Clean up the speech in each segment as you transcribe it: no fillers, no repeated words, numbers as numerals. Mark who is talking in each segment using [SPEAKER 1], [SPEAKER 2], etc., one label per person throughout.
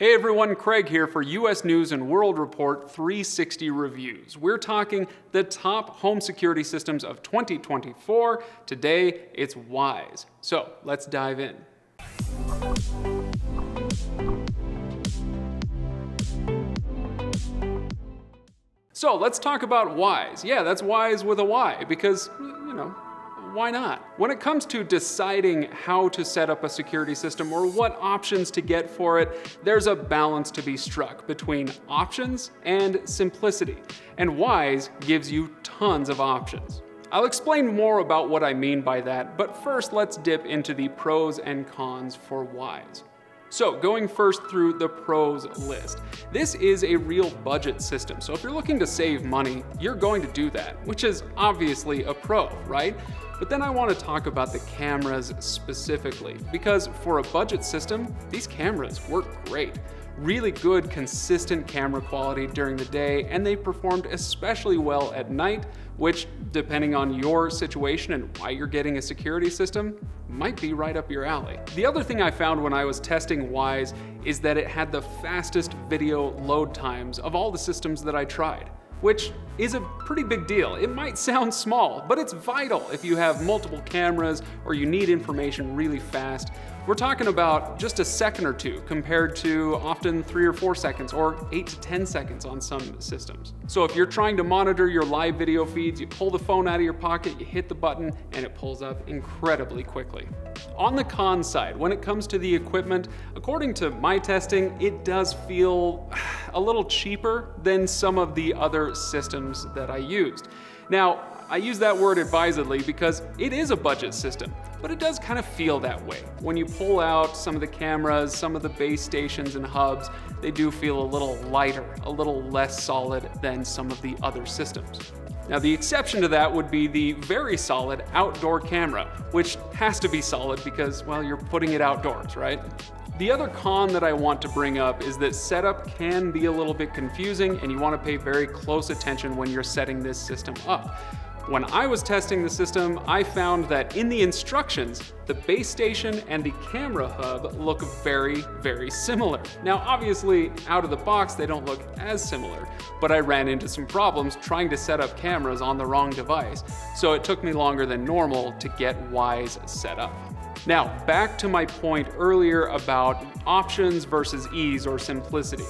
[SPEAKER 1] Hey everyone, Craig here for US News and World Report 360 Reviews. We're talking the top home security systems of 2024. Today, it's Wyze. So let's dive in. So let's talk about Wyze. Yeah, that's Wyze with a Y because, why not? When it comes to deciding how to set up a security system or what options to get for it, there's a balance to be struck between options and simplicity. And Wyze gives you tons of options. I'll explain more about what I mean by that, but first let's dip into the pros and cons for Wyze. So going first through the pros list. This is a real budget system, so if you're looking to save money, you're going to do that, which is obviously a pro, right? But then I want to talk about the cameras specifically, because for a budget system, these cameras work great. Really good, consistent camera quality during the day, and they performed especially well at night, which, depending on your situation and why you're getting a security system, might be right up your alley. The other thing I found when I was testing Wyze is that it had the fastest video load times of all the systems that I tried, which is a pretty big deal. It might sound small, but it's vital if you have multiple cameras or you need information really fast. We're talking about just a second or two compared to often 3 or 4 seconds or 8 to 10 seconds on some systems. So if you're trying to monitor your live video feeds, you pull the phone out of your pocket, you hit the button, and it pulls up incredibly quickly. On the con side, when it comes to the equipment, according to my testing, it does feel a little cheaper than some of the other systems that I used. Now, I use that word advisedly because it is a budget system, but it does kind of feel that way. When you pull out some of the cameras, some of the base stations and hubs, they do feel a little lighter, a little less solid than some of the other systems. Now, the exception to that would be the very solid outdoor camera, which has to be solid because, well, you're putting it outdoors, right? The other con that I want to bring up is that setup can be a little bit confusing and you want to pay very close attention when you're setting this system up. When I was testing the system, I found that in the instructions, the base station and the camera hub look very, very similar. Now, obviously, out of the box, they don't look as similar, but I ran into some problems trying to set up cameras on the wrong device, so it took me longer than normal to get Wyze set up. Now, back to my point earlier about options versus ease or simplicity.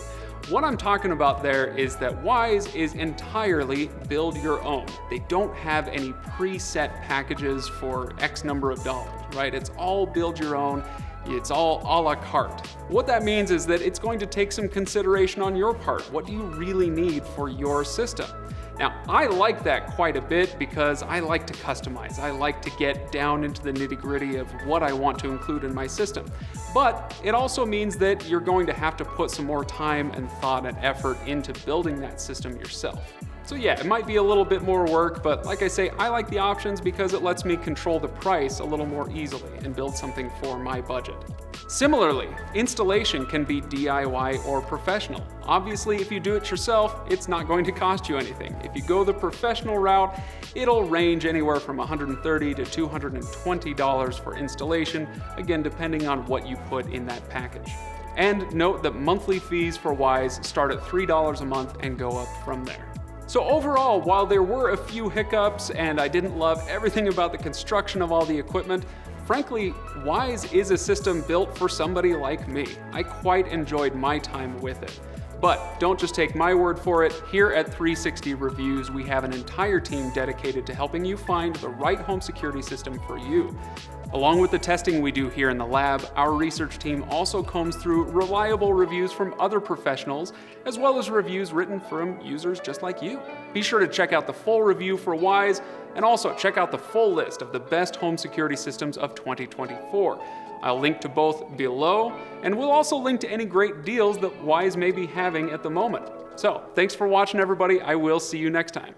[SPEAKER 1] What I'm talking about there is that Wyze is entirely build your own. They don't have any preset packages for X number of dollars, right? It's all build your own. It's all a la carte. What that means is that it's going to take some consideration on your part. What do you really need for your system? Now, I like that quite a bit because I like to customize. I like to get down into the nitty-gritty of what I want to include in my system. But it also means that you're going to have to put some more time and thought and effort into building that system yourself. So yeah, it might be a little bit more work, but like I say, I like the options because it lets me control the price a little more easily and build something for my budget. Similarly, installation can be DIY or professional. Obviously, if you do it yourself, it's not going to cost you anything. If you go the professional route, it'll range anywhere from $130 to $220 for installation, again, depending on what you put in that package. And note that monthly fees for Wyze start at $3 a month and go up from there. So overall, while there were a few hiccups and I didn't love everything about the construction of all the equipment, frankly, Wyze is a system built for somebody like me. I quite enjoyed my time with it. But don't just take my word for it. Here at 360 Reviews, we have an entire team dedicated to helping you find the right home security system for you. Along with the testing we do here in the lab, our research team also combs through reliable reviews from other professionals, as well as reviews written from users just like you. Be sure to check out the full review for Wyze, and also check out the full list of the best home security systems of 2024. I'll link to both below, and we'll also link to any great deals that Wyze may be having at the moment. So, thanks for watching, everybody. I will see you next time.